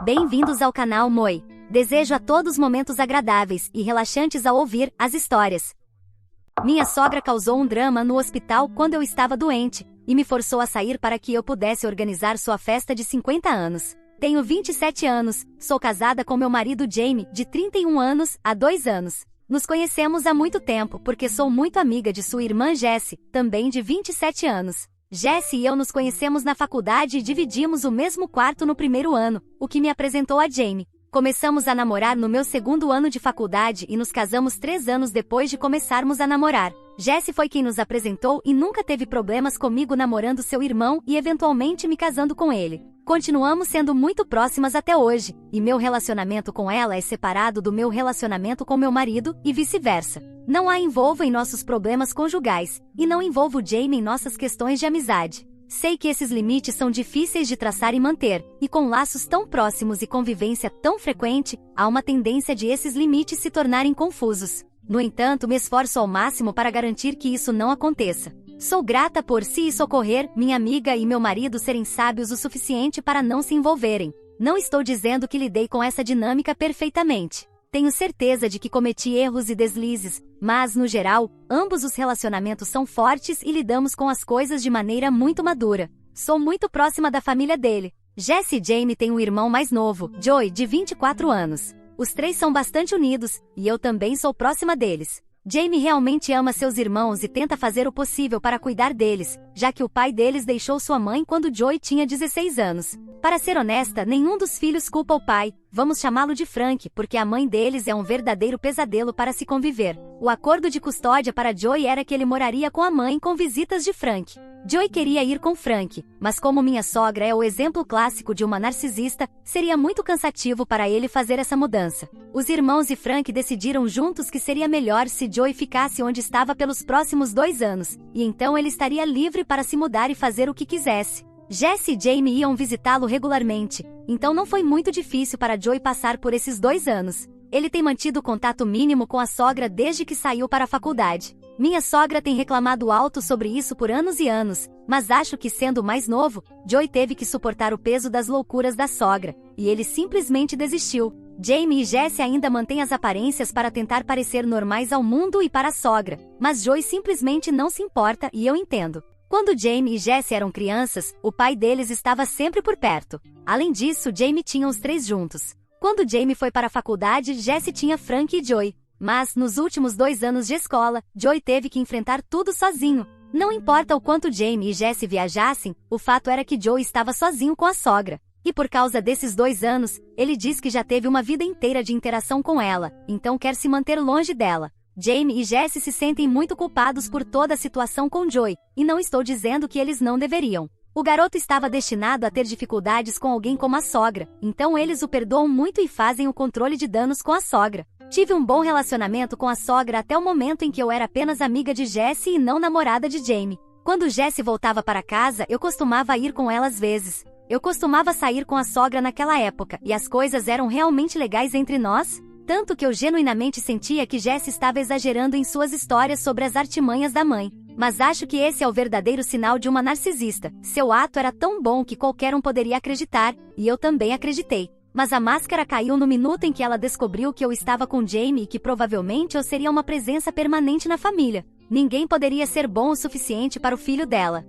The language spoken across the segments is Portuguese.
Bem-vindos ao canal Moi. Desejo a todos momentos agradáveis e relaxantes ao ouvir as histórias. Minha sogra causou um drama no hospital quando eu estava doente, e me forçou a sair para que eu pudesse organizar sua festa de 50 anos. Tenho 27 anos, sou casada com meu marido Jamie, de 31 anos, há 2 anos. Nos conhecemos há muito tempo porque sou muito amiga de sua irmã Jessie, também de 27 anos. Jessie e eu nos conhecemos na faculdade e dividimos o mesmo quarto no primeiro ano, o que me apresentou a Jamie. Começamos a namorar no meu 2º ano de faculdade e nos casamos 3 anos depois de começarmos a namorar. Jessie foi quem nos apresentou e nunca teve problemas comigo namorando seu irmão e eventualmente me casando com ele. Continuamos sendo muito próximas até hoje, e meu relacionamento com ela é separado do meu relacionamento com meu marido e vice-versa. Não a envolvo em nossos problemas conjugais, e não envolvo Jamie em nossas questões de amizade. Sei que esses limites são difíceis de traçar e manter, e com laços tão próximos e convivência tão frequente, há uma tendência de esses limites se tornarem confusos. No entanto, me esforço ao máximo para garantir que isso não aconteça. Sou grata por, se isso ocorrer, minha amiga e meu marido serem sábios o suficiente para não se envolverem. Não estou dizendo que lidei com essa dinâmica perfeitamente. Tenho certeza de que cometi erros e deslizes, mas, no geral, ambos os relacionamentos são fortes e lidamos com as coisas de maneira muito madura. Sou muito próxima da família dele. Jessie e Jamie têm um irmão mais novo, Joey, de 24 anos. Os 3 são bastante unidos, e eu também sou próxima deles. Jamie realmente ama seus irmãos e tenta fazer o possível para cuidar deles, já que o pai deles deixou sua mãe quando Joey tinha 16 anos. Para ser honesta, nenhum dos filhos culpa o pai, vamos chamá-lo de Frank, porque a mãe deles é um verdadeiro pesadelo para se conviver. O acordo de custódia para Joey era que ele moraria com a mãe com visitas de Frank. Joey queria ir com Frank, mas como minha sogra é o exemplo clássico de uma narcisista, seria muito cansativo para ele fazer essa mudança. Os irmãos e Frank decidiram juntos que seria melhor se Joey ficasse onde estava pelos próximos 2 anos, e então ele estaria livre para se mudar e fazer o que quisesse. Jessie e Jamie iam visitá-lo regularmente, então não foi muito difícil para Joey passar por esses 2 anos. Ele tem mantido contato mínimo com a sogra desde que saiu para a faculdade. Minha sogra tem reclamado alto sobre isso por anos e anos, mas acho que, sendo mais novo, Joey teve que suportar o peso das loucuras da sogra, e ele simplesmente desistiu. Jamie e Jessie ainda mantêm as aparências para tentar parecer normais ao mundo e para a sogra, mas Joey simplesmente não se importa e eu entendo. Quando Jamie e Jessie eram crianças, o pai deles estava sempre por perto. Além disso, Jamie tinha os 3 juntos. Quando Jamie foi para a faculdade, Jessie tinha Frank e Joey. Mas, nos últimos 2 anos de escola, Joey teve que enfrentar tudo sozinho. Não importa o quanto Jamie e Jessie viajassem, o fato era que Joey estava sozinho com a sogra. E por causa desses 2 anos, ele diz que já teve uma vida inteira de interação com ela, então quer se manter longe dela. Jamie e Jessie se sentem muito culpados por toda a situação com Joey, e não estou dizendo que eles não deveriam. O garoto estava destinado a ter dificuldades com alguém como a sogra, então eles o perdoam muito e fazem o controle de danos com a sogra. Tive um bom relacionamento com a sogra até o momento em que eu era apenas amiga de Jessie e não namorada de Jamie. Quando Jessie voltava para casa, eu costumava ir com ela às vezes. Eu costumava sair com a sogra naquela época, e as coisas eram realmente legais entre nós, tanto que eu genuinamente sentia que Jessie estava exagerando em suas histórias sobre as artimanhas da mãe. Mas acho que esse é o verdadeiro sinal de uma narcisista. Seu ato era tão bom que qualquer um poderia acreditar, e eu também acreditei. Mas a máscara caiu no minuto em que ela descobriu que eu estava com Jamie e que provavelmente eu seria uma presença permanente na família. Ninguém poderia ser bom o suficiente para o filho dela.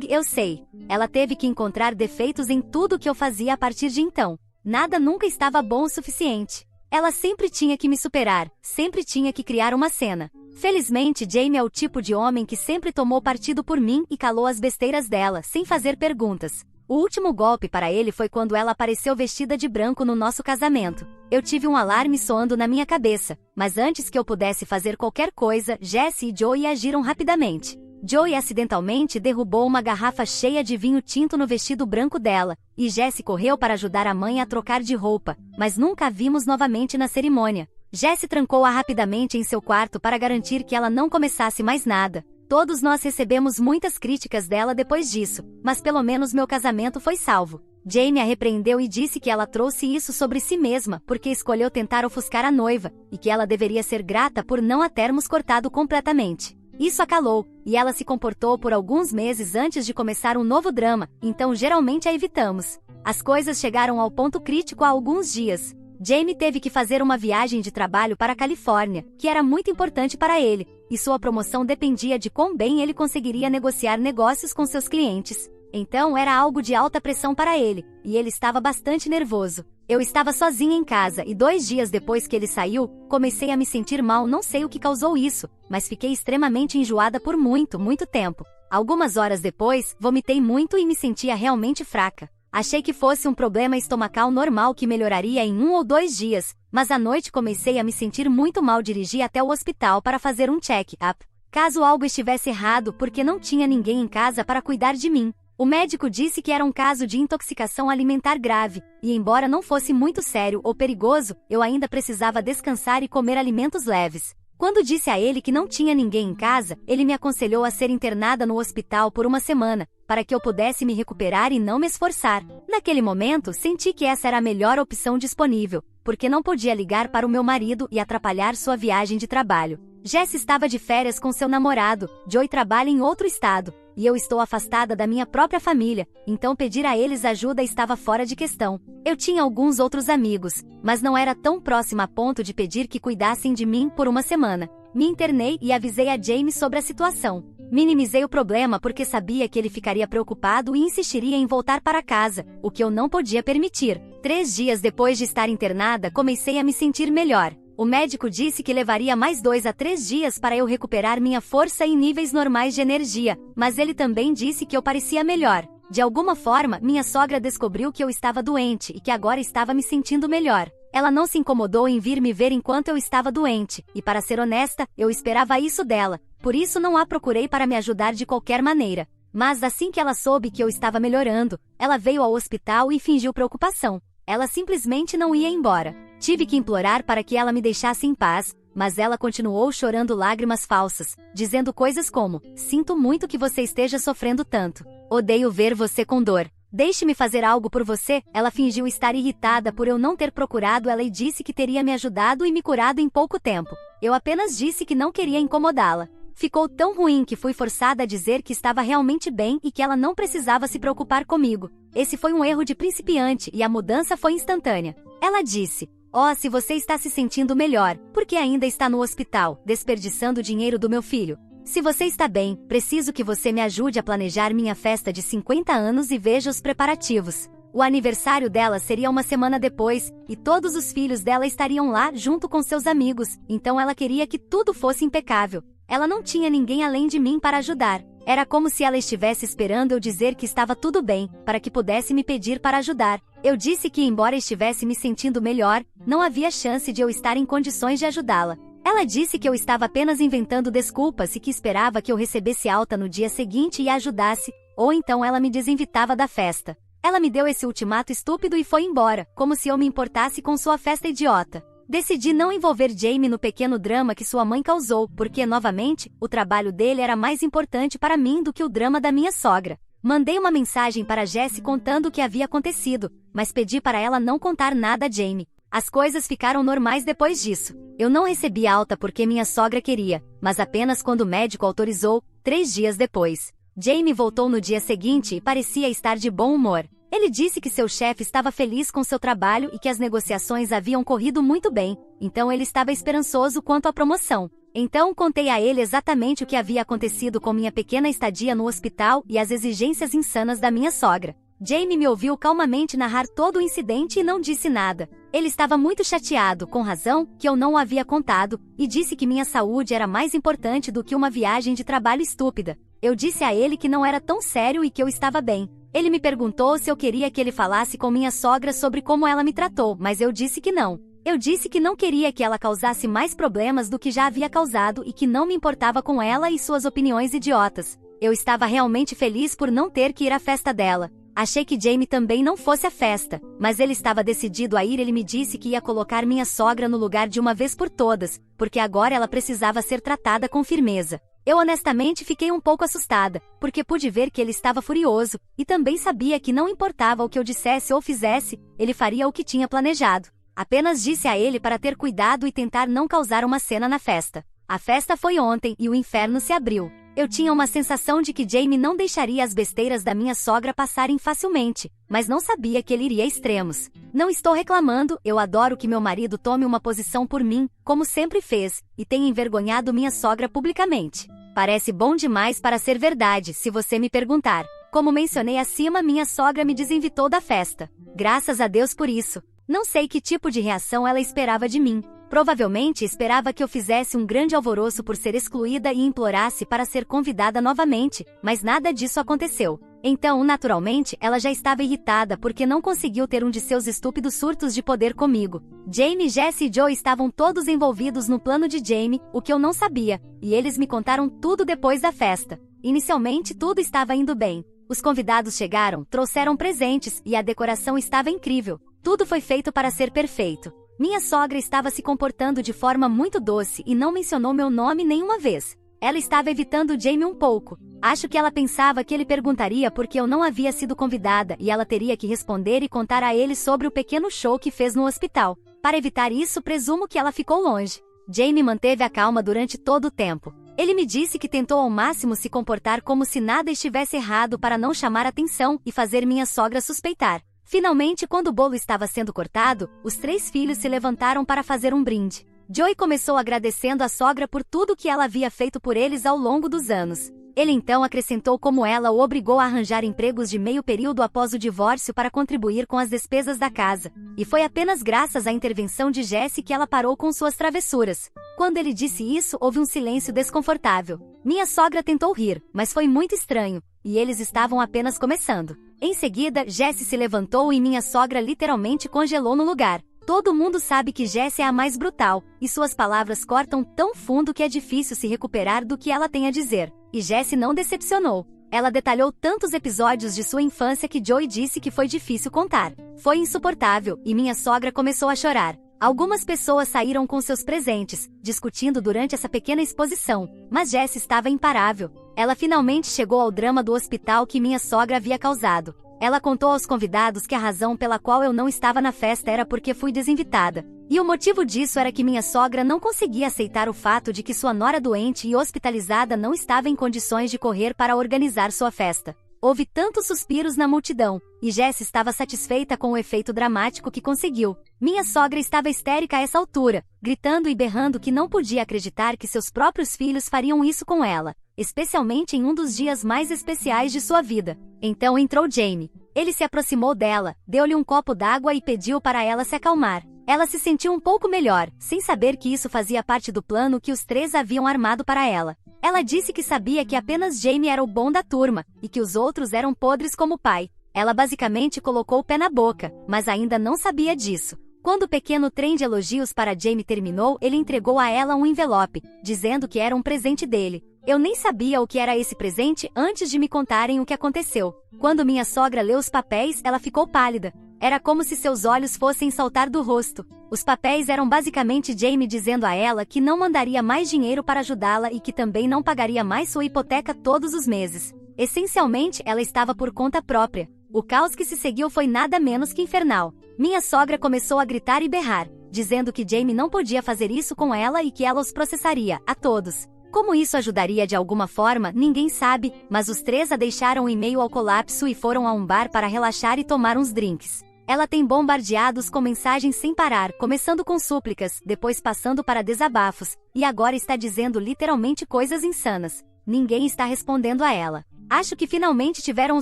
Eu sei. Ela teve que encontrar defeitos em tudo que eu fazia a partir de então. Nada nunca estava bom o suficiente. Ela sempre tinha que me superar, sempre tinha que criar uma cena. Felizmente, Jamie é o tipo de homem que sempre tomou partido por mim e calou as besteiras dela, sem fazer perguntas. O último golpe para ele foi quando ela apareceu vestida de branco no nosso casamento. Eu tive um alarme soando na minha cabeça, mas antes que eu pudesse fazer qualquer coisa, Jessie e Joey agiram rapidamente. Joey acidentalmente derrubou uma garrafa cheia de vinho tinto no vestido branco dela, e Jessie correu para ajudar a mãe a trocar de roupa, mas nunca a vimos novamente na cerimônia. Jessie trancou-a rapidamente em seu quarto para garantir que ela não começasse mais nada. Todos nós recebemos muitas críticas dela depois disso, mas pelo menos meu casamento foi salvo. Jamie a repreendeu e disse que ela trouxe isso sobre si mesma porque escolheu tentar ofuscar a noiva, e que ela deveria ser grata por não a termos cortado completamente. Isso a calou, e ela se comportou por alguns meses antes de começar um novo drama, então geralmente a evitamos. As coisas chegaram ao ponto crítico há alguns dias. Jamie teve que fazer uma viagem de trabalho para a Califórnia, que era muito importante para ele, e sua promoção dependia de quão bem ele conseguiria negociar negócios com seus clientes. Então era algo de alta pressão para ele, e ele estava bastante nervoso. Eu estava sozinha em casa e 2 dias depois que ele saiu, comecei a me sentir mal, não sei o que causou isso, mas fiquei extremamente enjoada por muito tempo. Algumas horas depois, vomitei muito e me sentia realmente fraca. Achei que fosse um problema estomacal normal que melhoraria em 1 ou 2 dias, mas à noite comecei a me sentir muito mal e dirigi até o hospital para fazer um check-up. Caso algo estivesse errado porque não tinha ninguém em casa para cuidar de mim. O médico disse que era um caso de intoxicação alimentar grave, e embora não fosse muito sério ou perigoso, eu ainda precisava descansar e comer alimentos leves. Quando disse a ele que não tinha ninguém em casa, ele me aconselhou a ser internada no hospital por 1 semana, para que eu pudesse me recuperar e não me esforçar. Naquele momento, senti que essa era a melhor opção disponível, porque não podia ligar para o meu marido e atrapalhar sua viagem de trabalho. Jess estava de férias com seu namorado, Joey trabalha em outro estado, e eu estou afastada da minha própria família, então pedir a eles ajuda estava fora de questão. Eu tinha alguns outros amigos, mas não era tão próxima a ponto de pedir que cuidassem de mim por 1 semana. Me internei e avisei a Jamie sobre a situação. Minimizei o problema porque sabia que ele ficaria preocupado e insistiria em voltar para casa, o que eu não podia permitir. 3 dias depois de estar internada, comecei a me sentir melhor. O médico disse que levaria mais 2 a 3 dias para eu recuperar minha força e níveis normais de energia, mas ele também disse que eu parecia melhor. De alguma forma, minha sogra descobriu que eu estava doente e que agora estava me sentindo melhor. Ela não se incomodou em vir me ver enquanto eu estava doente, e para ser honesta, eu esperava isso dela, por isso não a procurei para me ajudar de qualquer maneira. Mas assim que ela soube que eu estava melhorando, ela veio ao hospital e fingiu preocupação. Ela simplesmente não ia embora. Tive que implorar para que ela me deixasse em paz, mas ela continuou chorando lágrimas falsas, dizendo coisas como: "Sinto muito que você esteja sofrendo tanto. Odeio ver você com dor. Deixe-me fazer algo por você." Ela fingiu estar irritada por eu não ter procurado ela e disse que teria me ajudado e me curado em pouco tempo. Eu apenas disse que não queria incomodá-la. Ficou tão ruim que fui forçada a dizer que estava realmente bem e que ela não precisava se preocupar comigo. Esse foi um erro de principiante e a mudança foi instantânea. Ela disse: "Oh, se você está se sentindo melhor, por que ainda está no hospital, desperdiçando o dinheiro do meu filho? Se você está bem, preciso que você me ajude a planejar minha festa de 50 anos e veja os preparativos." O aniversário dela seria 1 semana depois, e todos os filhos dela estariam lá junto com seus amigos, então ela queria que tudo fosse impecável. Ela não tinha ninguém além de mim para ajudar. Era como se ela estivesse esperando eu dizer que estava tudo bem, para que pudesse me pedir para ajudar. Eu disse que, embora estivesse me sentindo melhor, não havia chance de eu estar em condições de ajudá-la. Ela disse que eu estava apenas inventando desculpas e que esperava que eu recebesse alta no dia seguinte e a ajudasse, ou então ela me desinvitava da festa. Ela me deu esse ultimato estúpido e foi embora, como se eu me importasse com sua festa idiota. Decidi não envolver Jamie no pequeno drama que sua mãe causou, porque, novamente, o trabalho dele era mais importante para mim do que o drama da minha sogra. Mandei uma mensagem para Jessie contando o que havia acontecido, mas pedi para ela não contar nada a Jamie. As coisas ficaram normais depois disso. Eu não recebi alta porque minha sogra queria, mas apenas quando o médico autorizou, 3 dias depois. Jamie voltou no dia seguinte e parecia estar de bom humor. Ele disse que seu chefe estava feliz com seu trabalho e que as negociações haviam corrido muito bem, então ele estava esperançoso quanto à promoção. Então contei a ele exatamente o que havia acontecido com minha pequena estadia no hospital e as exigências insanas da minha sogra. Jamie me ouviu calmamente narrar todo o incidente e não disse nada. Ele estava muito chateado, com razão, que eu não o havia contado, e disse que minha saúde era mais importante do que uma viagem de trabalho estúpida. Eu disse a ele que não era tão sério e que eu estava bem. Ele me perguntou se eu queria que ele falasse com minha sogra sobre como ela me tratou, mas eu disse que não. Eu disse que não queria que ela causasse mais problemas do que já havia causado e que não me importava com ela e suas opiniões idiotas. Eu estava realmente feliz por não ter que ir à festa dela. Achei que Jamie também não fosse à festa, mas ele estava decidido a ir. Ele me disse que ia colocar minha sogra no lugar de uma vez por todas, porque agora ela precisava ser tratada com firmeza. Eu honestamente fiquei um pouco assustada, porque pude ver que ele estava furioso, e também sabia que não importava o que eu dissesse ou fizesse, ele faria o que tinha planejado. Apenas disse a ele para ter cuidado e tentar não causar uma cena na festa. A festa foi ontem e o inferno se abriu. Eu tinha uma sensação de que Jamie não deixaria as besteiras da minha sogra passarem facilmente, mas não sabia que ele iria a extremos. Não estou reclamando, eu adoro que meu marido tome uma posição por mim, como sempre fez, e tenha envergonhado minha sogra publicamente. Parece bom demais para ser verdade, se você me perguntar. Como mencionei acima, minha sogra me desinvitou da festa. Graças a Deus por isso. Não sei que tipo de reação ela esperava de mim. Provavelmente esperava que eu fizesse um grande alvoroço por ser excluída e implorasse para ser convidada novamente, mas nada disso aconteceu. Então, naturalmente, ela já estava irritada porque não conseguiu ter um de seus estúpidos surtos de poder comigo. Jamie, Jesse e Joe estavam todos envolvidos no plano de Jamie, o que eu não sabia, e eles me contaram tudo depois da festa. Inicialmente, tudo estava indo bem. Os convidados chegaram, trouxeram presentes e a decoração estava incrível. Tudo foi feito para ser perfeito. Minha sogra estava se comportando de forma muito doce e não mencionou meu nome nenhuma vez. Ela estava evitando Jamie um pouco. Acho que ela pensava que ele perguntaria por que eu não havia sido convidada e ela teria que responder e contar a ele sobre o pequeno show que fez no hospital. Para evitar isso, presumo que ela ficou longe. Jamie manteve a calma durante todo o tempo. Ele me disse que tentou ao máximo se comportar como se nada estivesse errado para não chamar atenção e fazer minha sogra suspeitar. Finalmente, quando o bolo estava sendo cortado, os 3 filhos se levantaram para fazer um brinde. Joey começou agradecendo a sogra por tudo que ela havia feito por eles ao longo dos anos. Ele então acrescentou como ela o obrigou a arranjar empregos de meio período após o divórcio para contribuir com as despesas da casa. E foi apenas graças à intervenção de Jesse que ela parou com suas travessuras. Quando ele disse isso, houve um silêncio desconfortável. Minha sogra tentou rir, mas foi muito estranho, e eles estavam apenas começando. Em seguida, Jesse se levantou e minha sogra literalmente congelou no lugar. Todo mundo sabe que Jesse é a mais brutal, e suas palavras cortam tão fundo que é difícil se recuperar do que ela tem a dizer. E Jesse não decepcionou. Ela detalhou tantos episódios de sua infância que Joey disse que foi difícil contar. Foi insuportável, e minha sogra começou a chorar. Algumas pessoas saíram com seus presentes, discutindo durante essa pequena exposição, mas Jesse estava imparável. Ela finalmente chegou ao drama do hospital que minha sogra havia causado. Ela contou aos convidados que a razão pela qual eu não estava na festa era porque fui desinvitada. E o motivo disso era que minha sogra não conseguia aceitar o fato de que sua nora doente e hospitalizada não estava em condições de correr para organizar sua festa. Houve tantos suspiros na multidão, e Jess estava satisfeita com o efeito dramático que conseguiu. Minha sogra estava histérica a essa altura, gritando e berrando que não podia acreditar que seus próprios filhos fariam isso com ela, especialmente em um dos dias mais especiais de sua vida. Então entrou Jamie. Ele se aproximou dela, deu-lhe um copo d'água e pediu para ela se acalmar. Ela se sentiu um pouco melhor, sem saber que isso fazia parte do plano que os 3 haviam armado para ela. Ela disse que sabia que apenas Jamie era o bom da turma, e que os outros eram podres como o pai. Ela basicamente colocou o pé na boca, mas ainda não sabia disso. Quando o pequeno trem de elogios para Jamie terminou, ele entregou a ela um envelope, dizendo que era um presente dele. Eu nem sabia o que era esse presente antes de me contarem o que aconteceu. Quando minha sogra leu os papéis, ela ficou pálida. Era como se seus olhos fossem saltar do rosto. Os papéis eram basicamente Jamie dizendo a ela que não mandaria mais dinheiro para ajudá-la e que também não pagaria mais sua hipoteca todos os meses. Essencialmente, ela estava por conta própria. O caos que se seguiu foi nada menos que infernal. Minha sogra começou a gritar e berrar, dizendo que Jamie não podia fazer isso com ela e que ela os processaria, a todos. Como isso ajudaria de alguma forma, ninguém sabe, mas os 3 a deixaram em meio ao colapso e foram a um bar para relaxar e tomar uns drinks. Ela tem bombardeados com mensagens sem parar, começando com súplicas, depois passando para desabafos, e agora está dizendo literalmente coisas insanas. Ninguém está respondendo a ela. Acho que finalmente tiveram o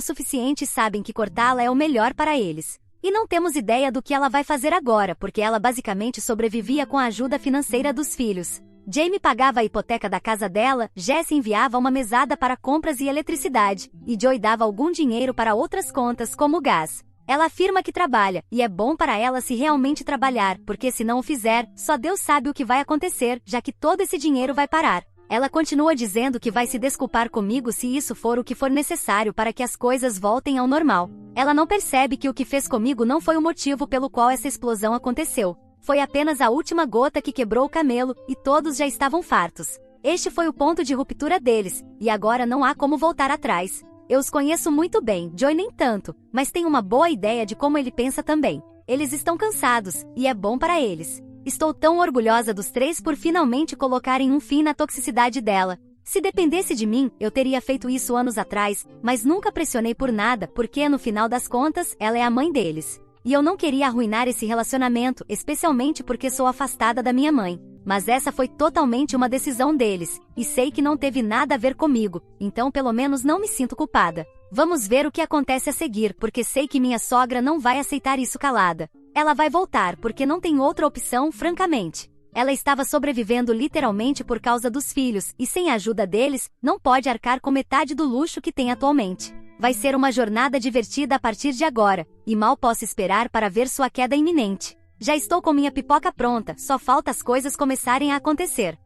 suficiente e sabem que cortá-la é o melhor para eles. E não temos ideia do que ela vai fazer agora, porque ela basicamente sobrevivia com a ajuda financeira dos filhos. Jamie pagava a hipoteca da casa dela, Jesse enviava uma mesada para compras e eletricidade, e Joey dava algum dinheiro para outras contas, como gás. Ela afirma que trabalha, e é bom para ela se realmente trabalhar, porque se não o fizer, só Deus sabe o que vai acontecer, já que todo esse dinheiro vai parar. Ela continua dizendo que vai se desculpar comigo se isso for o que for necessário para que as coisas voltem ao normal. Ela não percebe que o que fez comigo não foi o motivo pelo qual essa explosão aconteceu. Foi apenas a última gota que quebrou o camelo, e todos já estavam fartos. Este foi o ponto de ruptura deles, e agora não há como voltar atrás. Eu os conheço muito bem, Joey nem tanto, mas tenho uma boa ideia de como ele pensa também. Eles estão cansados, e é bom para eles. Estou tão orgulhosa dos 3 por finalmente colocarem um fim na toxicidade dela. Se dependesse de mim, eu teria feito isso anos atrás, mas nunca pressionei por nada, porque no final das contas, ela é a mãe deles. E eu não queria arruinar esse relacionamento, especialmente porque sou afastada da minha mãe. Mas essa foi totalmente uma decisão deles, e sei que não teve nada a ver comigo, então pelo menos não me sinto culpada. Vamos ver o que acontece a seguir, porque sei que minha sogra não vai aceitar isso calada. Ela vai voltar, porque não tem outra opção, francamente. Ela estava sobrevivendo literalmente por causa dos filhos, e sem a ajuda deles, não pode arcar com metade do luxo que tem atualmente. Vai ser uma jornada divertida a partir de agora, e mal posso esperar para ver sua queda iminente. Já estou com minha pipoca pronta, só falta as coisas começarem a acontecer.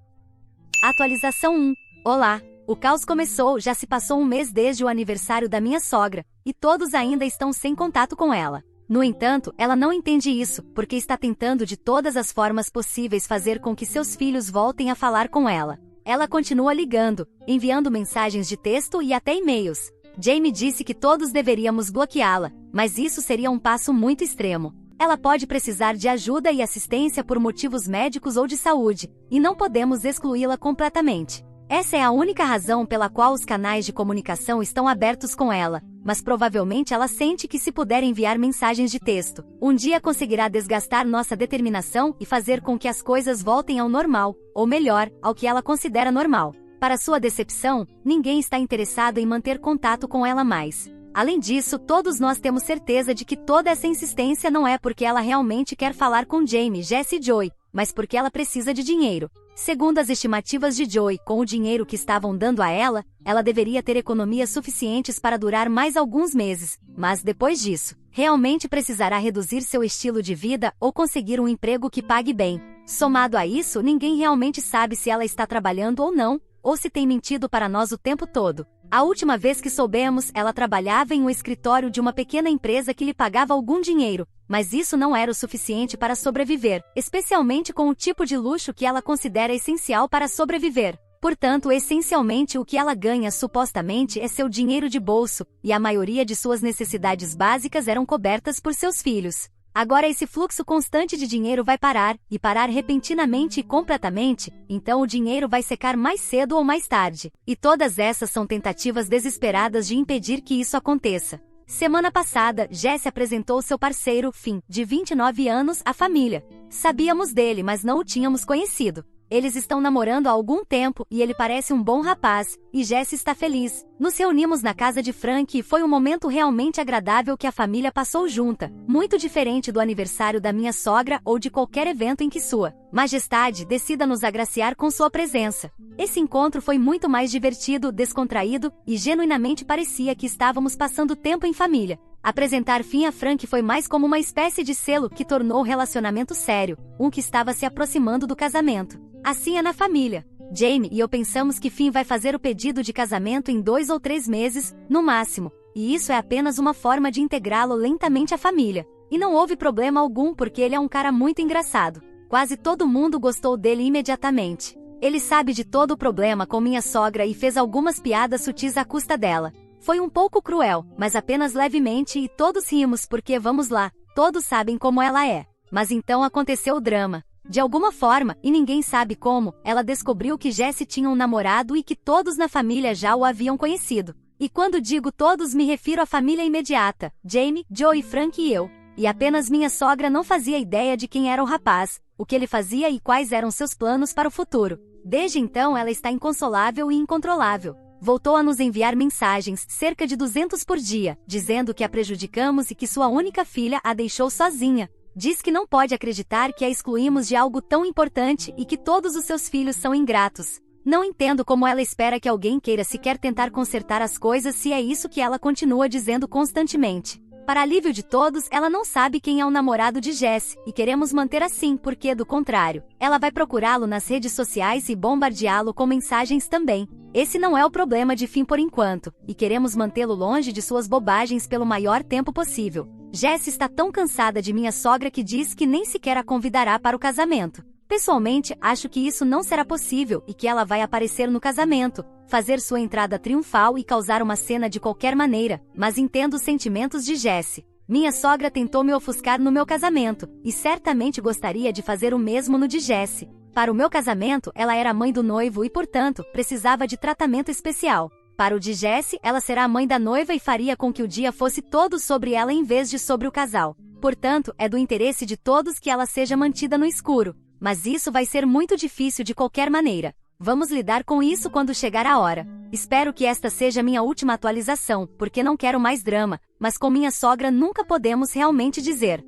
Atualização 1. Olá! O caos começou, já se passou um mês desde o aniversário da minha sogra, e todos ainda estão sem contato com ela. No entanto, ela não entende isso, porque está tentando de todas as formas possíveis fazer com que seus filhos voltem a falar com ela. Ela continua ligando, enviando mensagens de texto e até e-mails. Jamie disse que todos deveríamos bloqueá-la, mas isso seria um passo muito extremo. Ela pode precisar de ajuda e assistência por motivos médicos ou de saúde, e não podemos excluí-la completamente. Essa é a única razão pela qual os canais de comunicação estão abertos com ela, mas provavelmente ela sente que se puder enviar mensagens de texto, um dia conseguirá desgastar nossa determinação e fazer com que as coisas voltem ao normal, ou melhor, ao que ela considera normal. Para sua decepção, ninguém está interessado em manter contato com ela mais. Além disso, todos nós temos certeza de que toda essa insistência não é porque ela realmente quer falar com Jamie, Jess e Joey, mas porque ela precisa de dinheiro. Segundo as estimativas de Joey, com o dinheiro que estavam dando a ela, ela deveria ter economias suficientes para durar mais alguns meses, mas depois disso, realmente precisará reduzir seu estilo de vida ou conseguir um emprego que pague bem. Somado a isso, ninguém realmente sabe se ela está trabalhando ou não, ou se tem mentido para nós o tempo todo. A última vez que soubemos, ela trabalhava em um escritório de uma pequena empresa que lhe pagava algum dinheiro, mas isso não era o suficiente para sobreviver, especialmente com o tipo de luxo que ela considera essencial para sobreviver. Portanto, essencialmente o que ela ganha supostamente é seu dinheiro de bolso, e a maioria de suas necessidades básicas eram cobertas por seus filhos. Agora esse fluxo constante de dinheiro vai parar, e parar repentinamente e completamente, então o dinheiro vai secar mais cedo ou mais tarde. E todas essas são tentativas desesperadas de impedir que isso aconteça. Semana passada, Jess apresentou seu parceiro, Finn, de 29 anos, à família. Sabíamos dele, mas não o tínhamos conhecido. Eles estão namorando há algum tempo e ele parece um bom rapaz, e Jess está feliz. Nos reunimos na casa de Frank e foi um momento realmente agradável que a família passou junta, muito diferente do aniversário da minha sogra ou de qualquer evento em que Sua Majestade decida nos agraciar com sua presença. Esse encontro foi muito mais divertido, descontraído, e genuinamente parecia que estávamos passando tempo em família. Apresentar Finn a Frank foi mais como uma espécie de selo que tornou o relacionamento sério, um que estava se aproximando do casamento. Assim é na família. Jamie e eu pensamos que Finn vai fazer o pedido de casamento em 2 ou 3 meses, no máximo, e isso é apenas uma forma de integrá-lo lentamente à família. E não houve problema algum porque ele é um cara muito engraçado. Quase todo mundo gostou dele imediatamente. Ele sabe de todo o problema com minha sogra e fez algumas piadas sutis à custa dela. Foi um pouco cruel, mas apenas levemente e todos rimos porque vamos lá, todos sabem como ela é. Mas então aconteceu o drama. De alguma forma, e ninguém sabe como, ela descobriu que Jesse tinha um namorado e que todos na família já o haviam conhecido. E quando digo todos me refiro à família imediata, Jamie, Joey, Frank e eu. E apenas minha sogra não fazia ideia de quem era o rapaz, o que ele fazia e quais eram seus planos para o futuro. Desde então ela está inconsolável e incontrolável. Voltou a nos enviar mensagens, cerca de 200 por dia, dizendo que a prejudicamos e que sua única filha a deixou sozinha. Diz que não pode acreditar que a excluímos de algo tão importante e que todos os seus filhos são ingratos. Não entendo como ela espera que alguém queira sequer tentar consertar as coisas se é isso que ela continua dizendo constantemente. Para alívio de todos, ela não sabe quem é o namorado de Jess, e queremos manter assim porque, do contrário, ela vai procurá-lo nas redes sociais e bombardeá-lo com mensagens também. Esse não é o problema de Finn por enquanto, e queremos mantê-lo longe de suas bobagens pelo maior tempo possível. Jess está tão cansada de minha sogra que diz que nem sequer a convidará para o casamento. Pessoalmente, acho que isso não será possível e que ela vai aparecer no casamento, fazer sua entrada triunfal e causar uma cena de qualquer maneira, mas entendo os sentimentos de Jesse. Minha sogra tentou me ofuscar no meu casamento, e certamente gostaria de fazer o mesmo no de Jesse. Para o meu casamento, ela era a mãe do noivo e, portanto, precisava de tratamento especial. Para o de Jessie, ela será a mãe da noiva e faria com que o dia fosse todo sobre ela em vez de sobre o casal. Portanto, é do interesse de todos que ela seja mantida no escuro. Mas isso vai ser muito difícil de qualquer maneira. Vamos lidar com isso quando chegar a hora. Espero que esta seja minha última atualização, porque não quero mais drama, mas com minha sogra nunca podemos realmente dizer.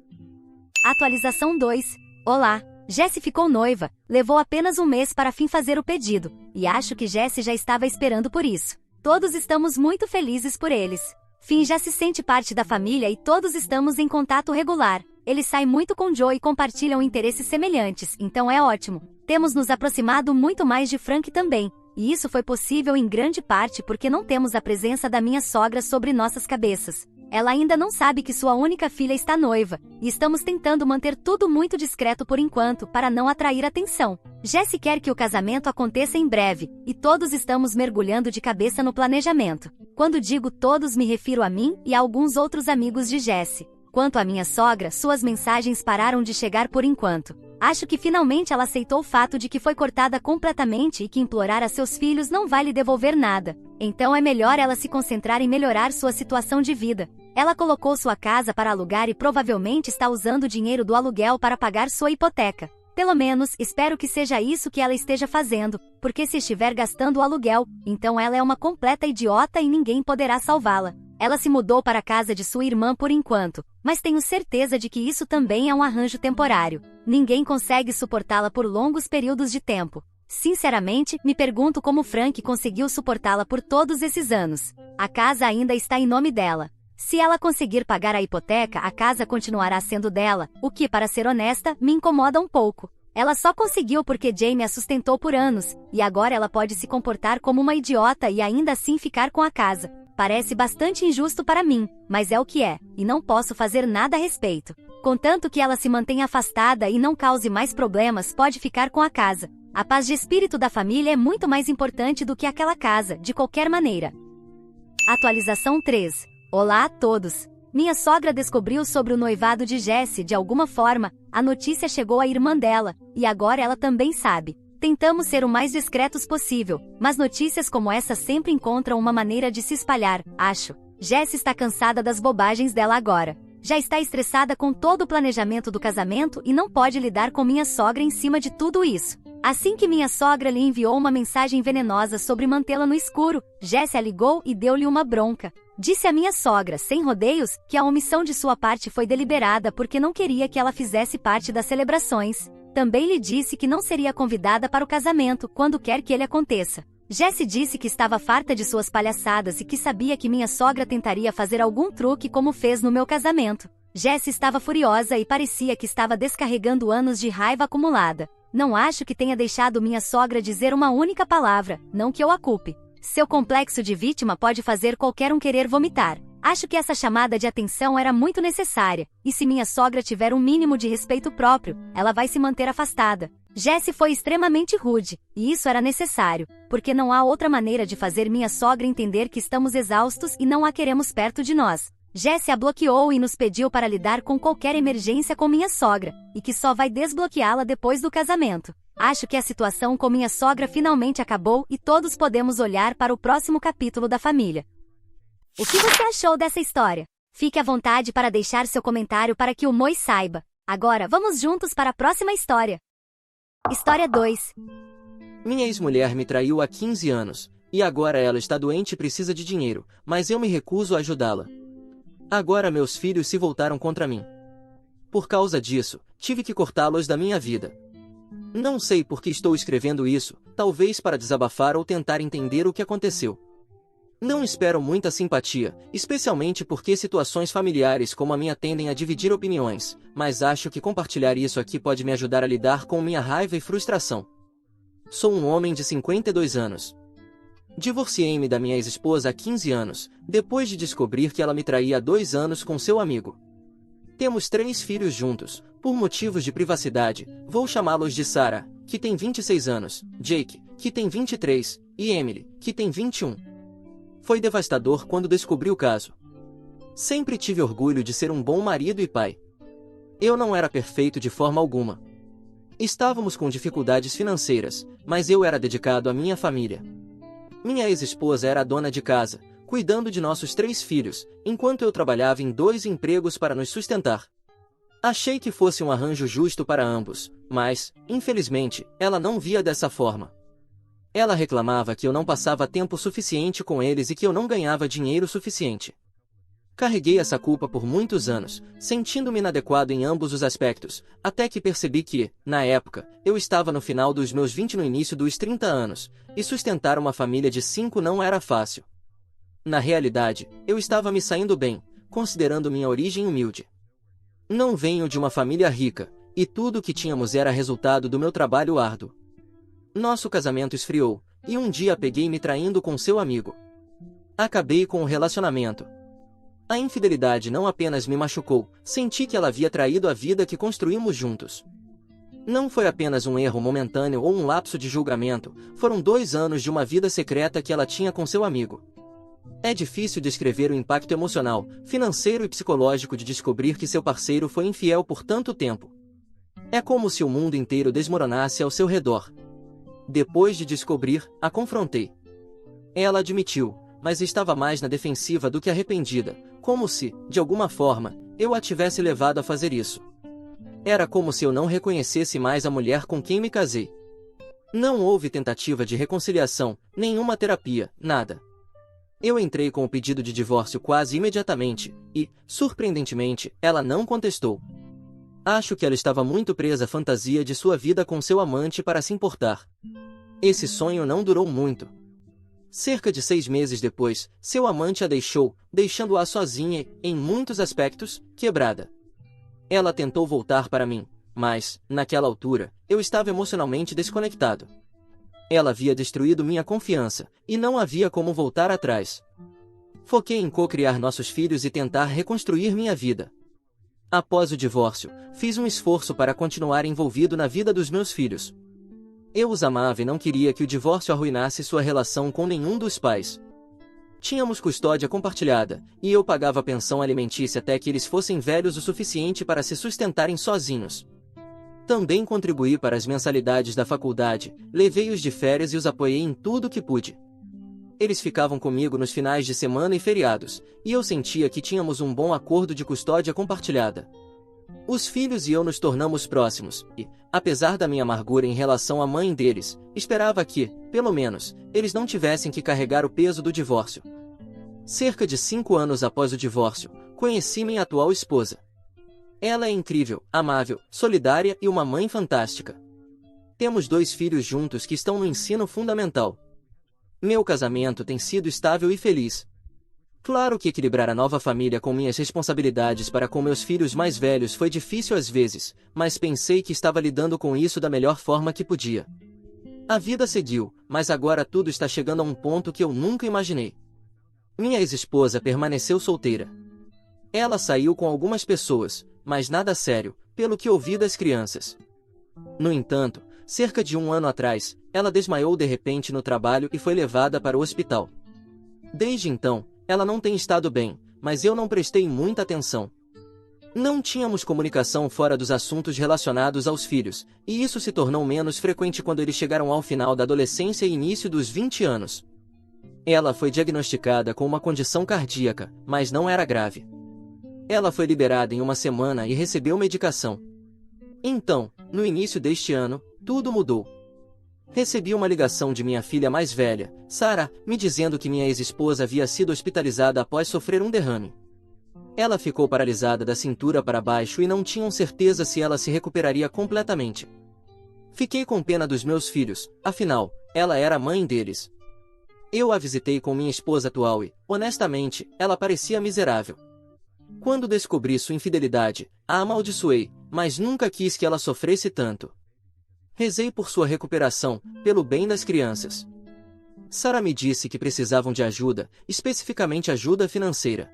Atualização 2. Olá. Jessie ficou noiva, levou apenas um mês para fim fazer o pedido, e acho que Jessie já estava esperando por isso. Todos estamos muito felizes por eles. Finn já se sente parte da família e todos estamos em contato regular. Ele sai muito com Joe e compartilham interesses semelhantes, então é ótimo. Temos nos aproximado muito mais de Frank também, e isso foi possível em grande parte porque não temos a presença da minha sogra sobre nossas cabeças. Ela ainda não sabe que sua única filha está noiva, e estamos tentando manter tudo muito discreto por enquanto, para não atrair atenção. Jessie quer que o casamento aconteça em breve, e todos estamos mergulhando de cabeça no planejamento. Quando digo todos, me refiro a mim e a alguns outros amigos de Jessie. Quanto à minha sogra, suas mensagens pararam de chegar por enquanto. Acho que finalmente ela aceitou o fato de que foi cortada completamente e que implorar a seus filhos não vai lhe devolver nada. Então é melhor ela se concentrar em melhorar sua situação de vida. Ela colocou sua casa para alugar e provavelmente está usando o dinheiro do aluguel para pagar sua hipoteca. Pelo menos, espero que seja isso que ela esteja fazendo, porque se estiver gastando o aluguel, então ela é uma completa idiota e ninguém poderá salvá-la. Ela se mudou para a casa de sua irmã por enquanto, mas tenho certeza de que isso também é um arranjo temporário. Ninguém consegue suportá-la por longos períodos de tempo. Sinceramente, me pergunto como Frank conseguiu suportá-la por todos esses anos. A casa ainda está em nome dela. Se ela conseguir pagar a hipoteca, a casa continuará sendo dela, o que, para ser honesta, me incomoda um pouco. Ela só conseguiu porque Jamie a sustentou por anos, e agora ela pode se comportar como uma idiota e ainda assim ficar com a casa. Parece bastante injusto para mim, mas é o que é, e não posso fazer nada a respeito. Contanto que ela se mantenha afastada e não cause mais problemas, pode ficar com a casa. A paz de espírito da família é muito mais importante do que aquela casa, de qualquer maneira. Atualização 3. Olá a todos. Minha sogra descobriu sobre o noivado de Jessie de alguma forma, a notícia chegou à irmã dela, e agora ela também sabe. Tentamos ser o mais discretos possível, mas notícias como essa sempre encontram uma maneira de se espalhar, acho. Jessie está cansada das bobagens dela agora. Já está estressada com todo o planejamento do casamento e não pode lidar com minha sogra em cima de tudo isso. Assim que minha sogra lhe enviou uma mensagem venenosa sobre mantê-la no escuro, Jessie a ligou e deu-lhe uma bronca. Disse à minha sogra, sem rodeios, que a omissão de sua parte foi deliberada porque não queria que ela fizesse parte das celebrações. Também lhe disse que não seria convidada para o casamento, quando quer que ele aconteça. Jessie disse que estava farta de suas palhaçadas e que sabia que minha sogra tentaria fazer algum truque como fez no meu casamento. Jessie estava furiosa e parecia que estava descarregando anos de raiva acumulada. Não acho que tenha deixado minha sogra dizer uma única palavra, não que eu a culpe. Seu complexo de vítima pode fazer qualquer um querer vomitar. Acho que essa chamada de atenção era muito necessária, e se minha sogra tiver um mínimo de respeito próprio, ela vai se manter afastada. Jessie foi extremamente rude, e isso era necessário, porque não há outra maneira de fazer minha sogra entender que estamos exaustos e não a queremos perto de nós. Jessie a bloqueou e nos pediu para lidar com qualquer emergência com minha sogra, e que só vai desbloqueá-la depois do casamento. Acho que a situação com minha sogra finalmente acabou e todos podemos olhar para o próximo capítulo da família. O que você achou dessa história? Fique à vontade para deixar seu comentário para que o Moi saiba. Agora, vamos juntos para a próxima história. História 2. Minha ex-mulher me traiu há 15 anos, e agora ela está doente e precisa de dinheiro, mas eu me recuso a ajudá-la. Agora meus filhos se voltaram contra mim. Por causa disso, tive que cortá-los da minha vida. Não sei por que estou escrevendo isso, talvez para desabafar ou tentar entender o que aconteceu. Não espero muita simpatia, especialmente porque situações familiares como a minha tendem a dividir opiniões, mas acho que compartilhar isso aqui pode me ajudar a lidar com minha raiva e frustração. Sou um homem de 52 anos. Divorciei-me da minha ex-esposa há 15 anos, depois de descobrir que ela me traía há 2 anos com seu amigo. Temos 3 filhos juntos. Por motivos de privacidade, vou chamá-los de Sarah, que tem 26 anos, Jake, que tem 23, e Emily, que tem 21. Foi devastador quando descobri o caso. Sempre tive orgulho de ser um bom marido e pai. Eu não era perfeito de forma alguma. Estávamos com dificuldades financeiras, mas eu era dedicado à minha família. Minha ex-esposa era a dona de casa, cuidando de nossos 3 filhos, enquanto eu trabalhava em 2 empregos para nos sustentar. Achei que fosse um arranjo justo para ambos, mas, infelizmente, ela não via dessa forma. Ela reclamava que eu não passava tempo suficiente com eles e que eu não ganhava dinheiro suficiente. Carreguei essa culpa por muitos anos, sentindo-me inadequado em ambos os aspectos, até que percebi que, na época, eu estava no final dos meus 20 e no início dos 30 anos, e sustentar uma família de 5 não era fácil. Na realidade, eu estava me saindo bem, considerando minha origem humilde. Não venho de uma família rica, e tudo o que tínhamos era resultado do meu trabalho árduo. Nosso casamento esfriou, e um dia peguei me traindo com seu amigo. Acabei com o relacionamento. A infidelidade não apenas me machucou, senti que ela havia traído a vida que construímos juntos. Não foi apenas um erro momentâneo ou um lapso de julgamento, foram 2 anos de uma vida secreta que ela tinha com seu amigo. É difícil descrever o impacto emocional, financeiro e psicológico de descobrir que seu parceiro foi infiel por tanto tempo. É como se o mundo inteiro desmoronasse ao seu redor. Depois de descobrir, a confrontei. Ela admitiu, mas estava mais na defensiva do que arrependida, como se, de alguma forma, eu a tivesse levado a fazer isso. Era como se eu não reconhecesse mais a mulher com quem me casei. Não houve tentativa de reconciliação, nenhuma terapia, nada. Eu entrei com o pedido de divórcio quase imediatamente, e, surpreendentemente, ela não contestou. Acho que ela estava muito presa à fantasia de sua vida com seu amante para se importar. Esse sonho não durou muito. Cerca de 6 meses depois, seu amante a deixou, deixando-a sozinha e, em muitos aspectos, quebrada. Ela tentou voltar para mim, mas, naquela altura, eu estava emocionalmente desconectado. Ela havia destruído minha confiança, e não havia como voltar atrás. Foquei em co-criar nossos filhos e tentar reconstruir minha vida. Após o divórcio, fiz um esforço para continuar envolvido na vida dos meus filhos. Eu os amava e não queria que o divórcio arruinasse sua relação com nenhum dos pais. Tínhamos custódia compartilhada, e eu pagava pensão alimentícia até que eles fossem velhos o suficiente para se sustentarem sozinhos. Também contribuí para as mensalidades da faculdade, levei-os de férias e os apoiei em tudo que pude. Eles ficavam comigo nos finais de semana e feriados, e eu sentia que tínhamos um bom acordo de custódia compartilhada. Os filhos e eu nos tornamos próximos, e, apesar da minha amargura em relação à mãe deles, esperava que, pelo menos, eles não tivessem que carregar o peso do divórcio. Cerca de 5 anos após o divórcio, conheci minha atual esposa. Ela é incrível, amável, solidária e uma mãe fantástica. Temos 2 filhos juntos que estão no ensino fundamental. Meu casamento tem sido estável e feliz. Claro que equilibrar a nova família com minhas responsabilidades para com meus filhos mais velhos foi difícil às vezes, mas pensei que estava lidando com isso da melhor forma que podia. A vida seguiu, mas agora tudo está chegando a um ponto que eu nunca imaginei. Minha ex-esposa permaneceu solteira. Ela saiu com algumas pessoas, mas nada sério, pelo que ouvi das crianças. No entanto, cerca de 1 ano atrás, ela desmaiou de repente no trabalho e foi levada para o hospital. Desde então, ela não tem estado bem, mas eu não prestei muita atenção. Não tínhamos comunicação fora dos assuntos relacionados aos filhos, e isso se tornou menos frequente quando eles chegaram ao final da adolescência e início dos 20 anos. Ela foi diagnosticada com uma condição cardíaca, mas não era grave. Ela foi liberada em 1 semana e recebeu medicação. Então, no início deste ano, tudo mudou. Recebi uma ligação de minha filha mais velha, Sarah, me dizendo que minha ex-esposa havia sido hospitalizada após sofrer um derrame. Ela ficou paralisada da cintura para baixo e não tinham certeza se ela se recuperaria completamente. Fiquei com pena dos meus filhos, afinal, ela era a mãe deles. Eu a visitei com minha esposa atual e, honestamente, ela parecia miserável. Quando descobri sua infidelidade, a amaldiçoei, mas nunca quis que ela sofresse tanto. Rezei por sua recuperação, pelo bem das crianças. Sarah me disse que precisavam de ajuda, especificamente ajuda financeira.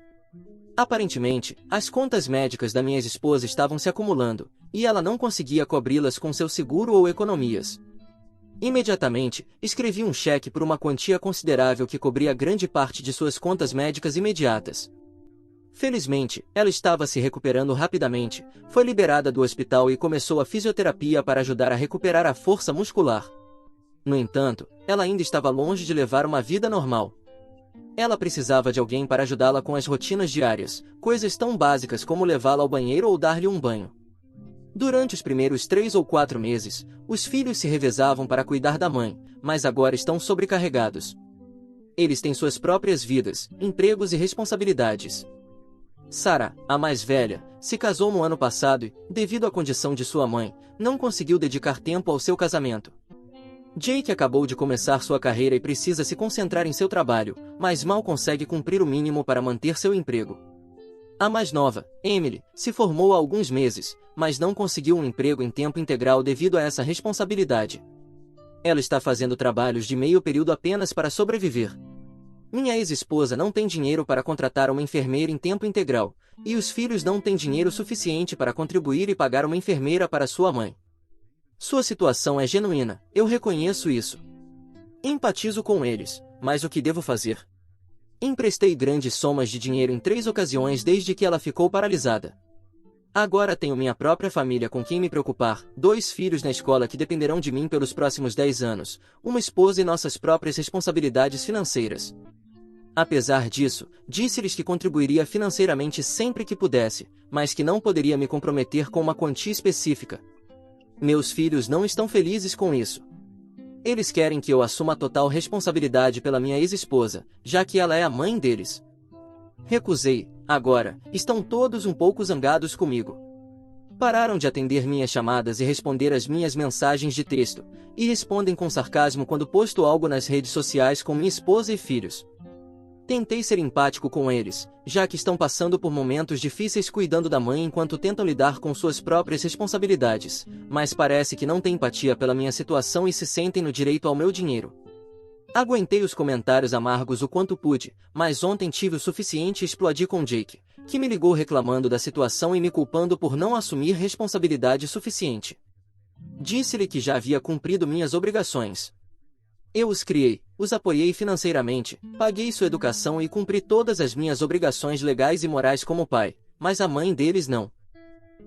Aparentemente, as contas médicas da minha ex-esposa estavam se acumulando, e ela não conseguia cobri-las com seu seguro ou economias. Imediatamente, escrevi um cheque por uma quantia considerável que cobria grande parte de suas contas médicas imediatas. Felizmente, ela estava se recuperando rapidamente, foi liberada do hospital e começou a fisioterapia para ajudar a recuperar a força muscular. No entanto, ela ainda estava longe de levar uma vida normal. Ela precisava de alguém para ajudá-la com as rotinas diárias, coisas tão básicas como levá-la ao banheiro ou dar-lhe um banho. Durante os primeiros 3 ou 4 meses, os filhos se revezavam para cuidar da mãe, mas agora estão sobrecarregados. Eles têm suas próprias vidas, empregos e responsabilidades. Sarah, a mais velha, se casou no ano passado e, devido à condição de sua mãe, não conseguiu dedicar tempo ao seu casamento. Jake acabou de começar sua carreira e precisa se concentrar em seu trabalho, mas mal consegue cumprir o mínimo para manter seu emprego. A mais nova, Emily, se formou há alguns meses, mas não conseguiu um emprego em tempo integral devido a essa responsabilidade. Ela está fazendo trabalhos de meio período apenas para sobreviver. Minha ex-esposa não tem dinheiro para contratar uma enfermeira em tempo integral, e os filhos não têm dinheiro suficiente para contribuir e pagar uma enfermeira para sua mãe. Sua situação é genuína, eu reconheço isso. Empatizo com eles, mas o que devo fazer? Emprestei grandes somas de dinheiro em 3 ocasiões desde que ela ficou paralisada. Agora tenho minha própria família com quem me preocupar, 2 filhos na escola que dependerão de mim pelos próximos 10 anos, uma esposa e nossas próprias responsabilidades financeiras. Apesar disso, disse-lhes que contribuiria financeiramente sempre que pudesse, mas que não poderia me comprometer com uma quantia específica. Meus filhos não estão felizes com isso. Eles querem que eu assuma a total responsabilidade pela minha ex-esposa, já que ela é a mãe deles. Recusei, agora, estão todos um pouco zangados comigo. Pararam de atender minhas chamadas e responder às minhas mensagens de texto, e respondem com sarcasmo quando posto algo nas redes sociais com minha esposa e filhos. Tentei ser empático com eles, já que estão passando por momentos difíceis cuidando da mãe enquanto tentam lidar com suas próprias responsabilidades, mas parece que não têm empatia pela minha situação e se sentem no direito ao meu dinheiro. Aguentei os comentários amargos o quanto pude, mas ontem tive o suficiente e explodi com Jake, que me ligou reclamando da situação e me culpando por não assumir responsabilidade suficiente. Disse-lhe que já havia cumprido minhas obrigações. Eu os criei, os apoiei financeiramente, paguei sua educação e cumpri todas as minhas obrigações legais e morais como pai, mas a mãe deles não.